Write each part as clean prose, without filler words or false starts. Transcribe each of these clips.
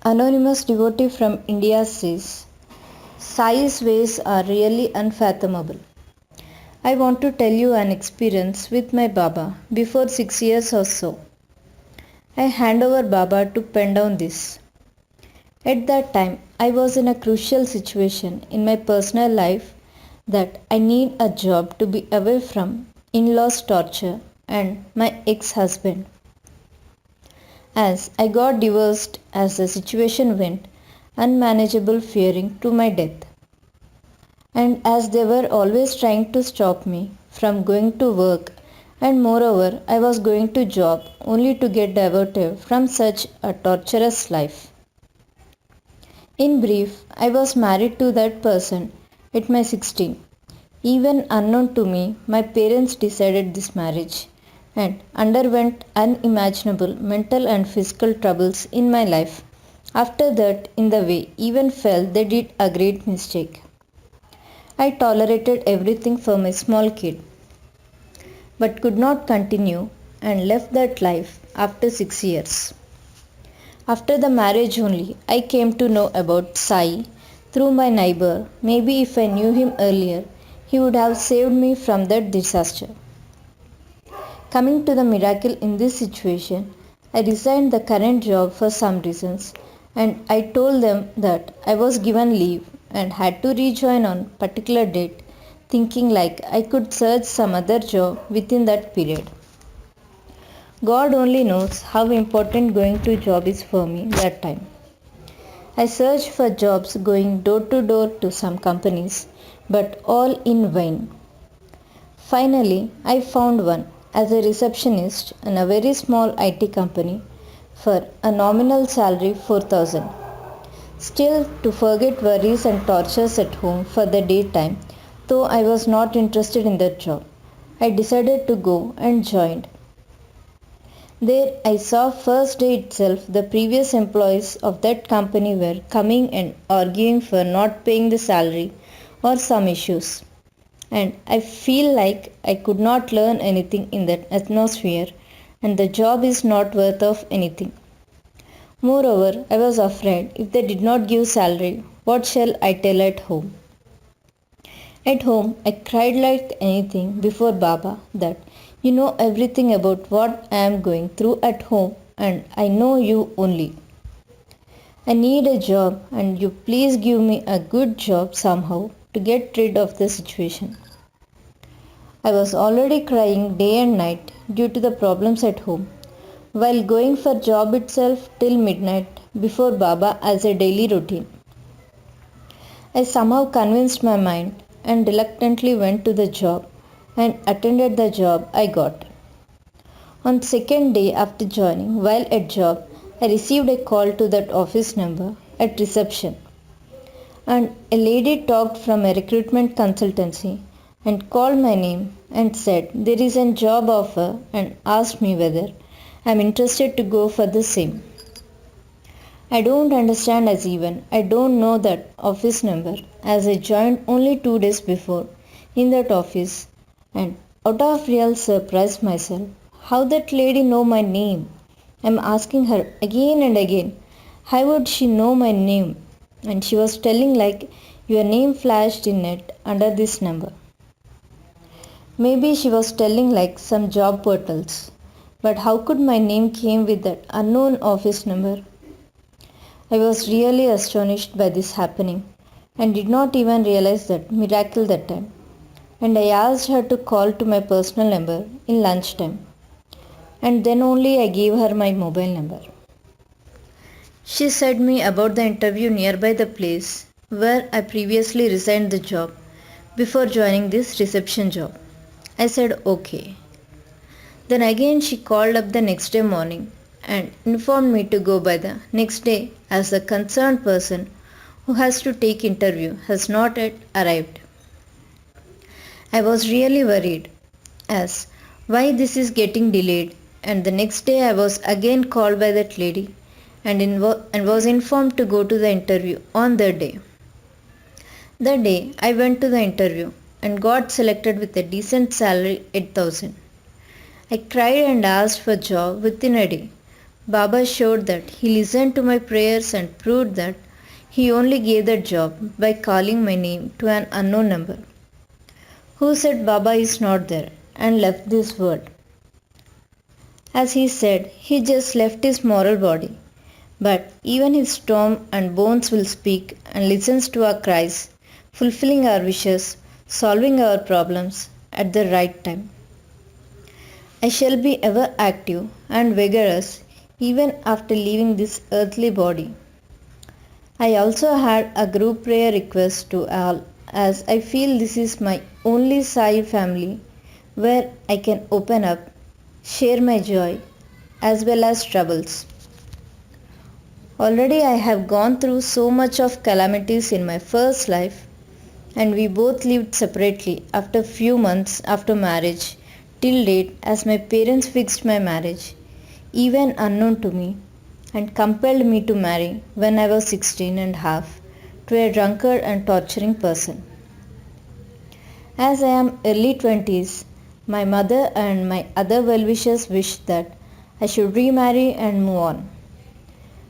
Anonymous devotee from India says, Sai's ways are really unfathomable. I want to tell you an experience with my Baba before 6 years or so. I hand over Baba to pen down this. At that time, I was in a crucial situation in my personal life that I need a job to be away from in-laws torture and my ex-husband. As I got divorced as the situation went unmanageable fearing to my death. And as they were always trying to stop me from going to work and moreover I was going to job only to get diverted from such a torturous life. In brief, I was married to that person at my 16. Even unknown to me, my parents decided this marriage and underwent unimaginable mental and physical troubles in my life. After that, in the way, even felt they did a great mistake. I tolerated everything for my small kid, but could not continue and left that life after 6 years. After the marriage only, I came to know about Sai through my neighbor. Maybe if I knew him earlier, he would have saved me from that disaster. Coming to the miracle in this situation, I resigned the current job for some reasons and I told them that I was given leave and had to rejoin on particular date thinking like I could search some other job within that period. God only knows how important going to job is for me that time. I searched for jobs going door to some companies, but all in vain. Finally, I found one as a receptionist in a very small IT company for a nominal salary 4,000. Still, to forget worries and tortures at home for the daytime, though I was not interested in that job, I decided to go and joined. There I saw first day itself the previous employees of that company were coming and arguing for not paying the salary or some issues. And I feel like I could not learn anything in that atmosphere and the job is not worth of anything. Moreover, I was afraid if they did not give salary, what shall I tell at home? At home, I cried like anything before Baba that you know everything about what I am going through at home and I know you only. I need a job and you please give me a good job somehow to get rid of the situation. I was already crying day and night due to the problems at home while going for job itself till midnight before Baba as a daily routine. I somehow convinced my mind and reluctantly went to the job and attended the job I got. On second day after joining, while at job, I received a call to that office number at reception. And a lady talked from a recruitment consultancy and called my name and said there is a job offer and asked me whether I am interested to go for the same. I don't understand as even I don't know that office number as I joined only 2 days before in that office and out of real surprise myself how that lady know my name. I'm asking her again and again how would she know my name and she was telling like your name flashed in it under this number. Maybe she was telling like some job portals but how could my name came with that unknown office number? I was really astonished by this happening and did not even realize that miracle that time. And I asked her to call to my personal number in lunchtime. And then only I gave her my mobile number. She said me about the interview nearby the place where I previously resigned the job before joining this reception job. I said okay. Then again she called up the next day morning and informed me to go by the next day as the concerned person who has to take interview has not yet arrived. I was really worried as why this is getting delayed and the next day I was again called by that lady and was informed to go to the interview on that day. That day I went to the interview and got selected with a decent salary 8,000. I cried and asked for job within a day, Baba showed that he listened to my prayers and proved that he only gave that job by calling my name to an unknown number, who said Baba is not there and left this world. As he said, he just left his moral body. But even his storm and bones will speak and listens to our cries, fulfilling our wishes, solving our problems at the right time. I shall be ever active and vigorous even after leaving this earthly body. I also had a group prayer request to all as I feel this is my only Sai family where I can open up, share my joy as well as troubles. Already I have gone through so much of calamities in my first life and we both lived separately after few months after marriage till date as my parents fixed my marriage even unknown to me and compelled me to marry when I was 16 and half to a drunkard and torturing person. As I am early 20s, my mother and my other well-wishers wished that I should remarry and move on.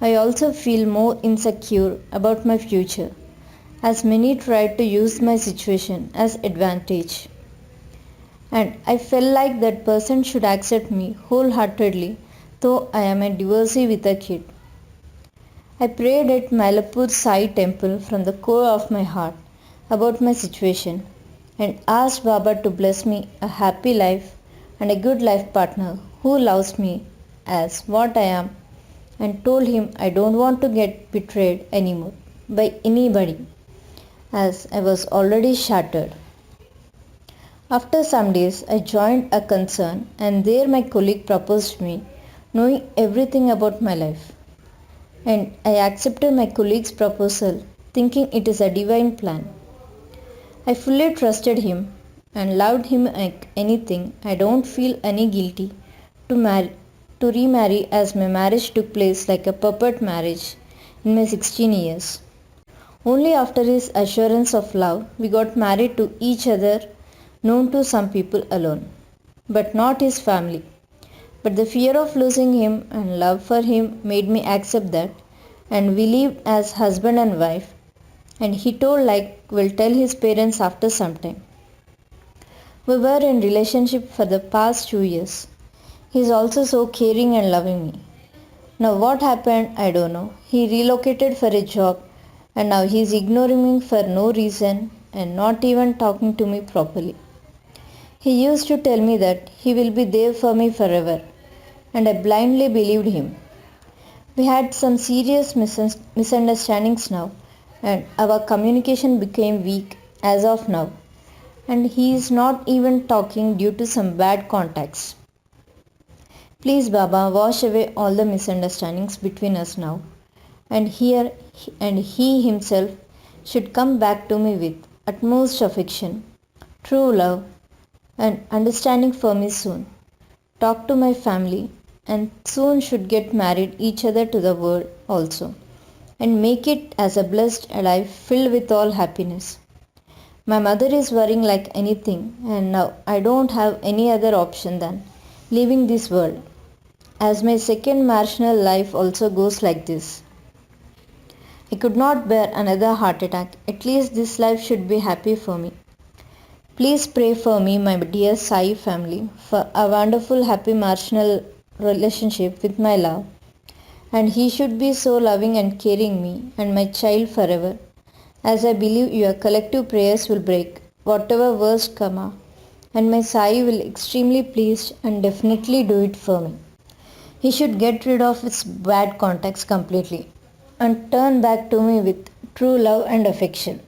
I also feel more insecure about my future as many tried to use my situation as advantage. And I felt like that person should accept me wholeheartedly though I am a divorcee with a kid. I prayed at Malapur Sai temple from the core of my heart about my situation and asked Baba to bless me a happy life and a good life partner who loves me as what I am and told him I don't want to get betrayed anymore by anybody as I was already shattered. After some days, I joined a concern and there my colleague proposed me, knowing everything about my life. And I accepted my colleague's proposal, thinking it is a divine plan. I fully trusted him and loved him like anything. I don't feel any guilty to remarry as my marriage took place like a puppet marriage in my 16 years. Only after his assurance of love we got married to each other, known to some people alone, but not his family. But the fear of losing him and love for him made me accept that, and we lived as husband and wife. And he told like will tell his parents after some time. We were in relationship for the past 2 years. He is also so caring and loving me. Now what happened I don't know. He relocated for a job and now he is ignoring me for no reason and not even talking to me properly. He used to tell me that he will be there for me forever and I blindly believed him. We had some serious misunderstandings now and our communication became weak as of now and he is not even talking due to some bad contacts. Please Baba wash away all the misunderstandings between us now and he himself should come back to me with utmost affection, true love and understanding for me soon. Talk to my family and soon should get married each other to the world also and make it as a blessed life filled with all happiness. My mother is worrying like anything and now I don't have any other option than leaving this world as my second marginal life also goes like this. I could not bear another heart attack. At least this life should be happy for me. Please pray for me, my dear Sai family, for a wonderful happy marginal relationship with my love. And he should be so loving and caring me and my child forever. As I believe your collective prayers will break whatever worst karma and my Sai will extremely pleased and definitely do it for me. He should get rid of his bad contacts completely and turn back to me with true love and affection.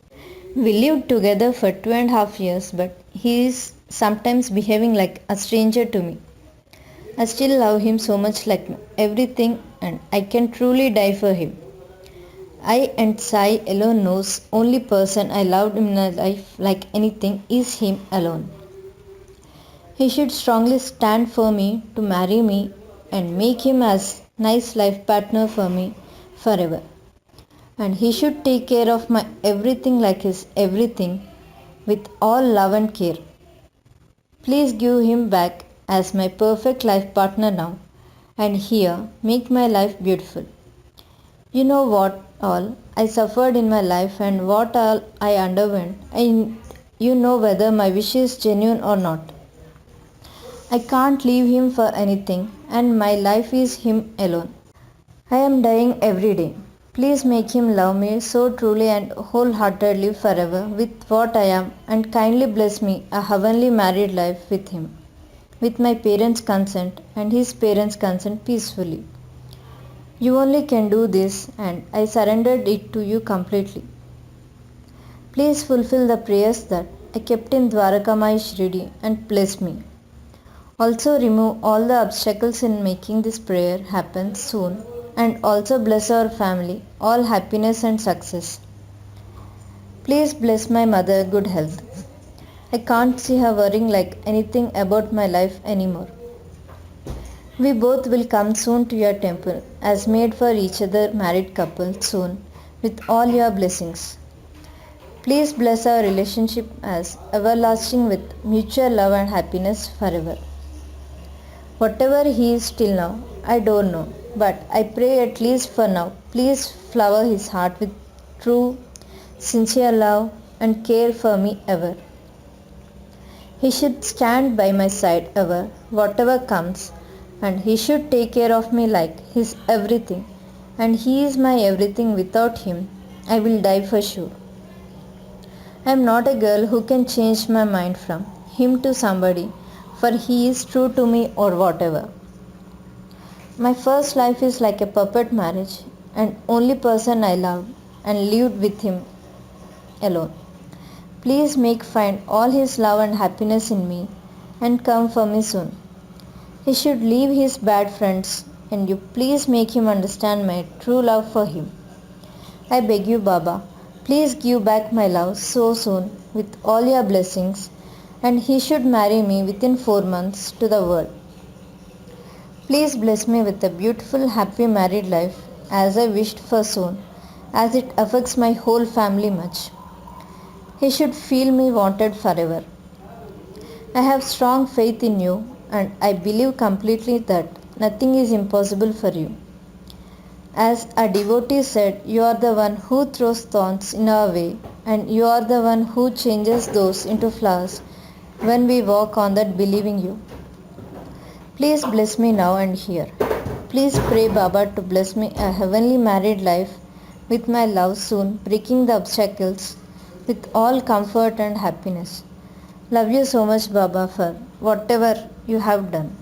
We lived together for 2.5 years, but he is sometimes behaving like a stranger to me. I still love him so much like everything and I can truly die for him. I and Sai alone knows only person I loved in my life like anything is him alone. He should strongly stand for me to marry me and make him as nice life partner for me forever. And he should take care of my everything like his everything with all love and care. Please give him back as my perfect life partner now and here make my life beautiful. You know what all I suffered in my life and what all I underwent, and you know whether my wish is genuine or not. I can't leave him for anything, and my life is him alone. I am dying every day. Please make him love me so truly and wholeheartedly forever with what I am, and kindly bless me a heavenly married life with him, with my parents' consent and his parents' consent peacefully. You only can do this, and I surrendered it to you completely. Please fulfill the prayers that I kept in Dwarakamai Shirdi and bless me. Also remove all the obstacles in making this prayer happen soon, and also bless our family, all happiness and success. Please bless my mother good health. I can't see her worrying like anything about my life anymore. We both will come soon to your temple as made for each other married couple soon with all your blessings. Please bless our relationship as everlasting with mutual love and happiness forever. Whatever he is till now, I don't know, but I pray at least for now, please flower his heart with true, sincere love and care for me ever. He should stand by my side ever, whatever comes, and he should take care of me like his everything, and he is my everything. Without him, I will die for sure. I am not a girl who can change my mind from him to somebody, for he is true to me or whatever. My first life is like a puppet marriage, and only person I loved and lived with him alone. Please make find all his love and happiness in me and come for me soon. He should leave his bad friends, and you please make him understand my true love for him. I beg you, Baba, please give back my love so soon with all your blessings, and he should marry me within 4 months to the world. Please bless me with a beautiful, happy married life as I wished for soon, as it affects my whole family much. He should feel me wanted forever. I have strong faith in you, and I believe completely that nothing is impossible for you. As a devotee said, you are the one who throws thorns in our way, and you are the one who changes those into flowers when we walk on that believing you. Please bless me now and here. Please pray Baba to bless me a heavenly married life with my love soon, breaking the obstacles with all comfort and happiness. Love you so much, Baba, for whatever you have done.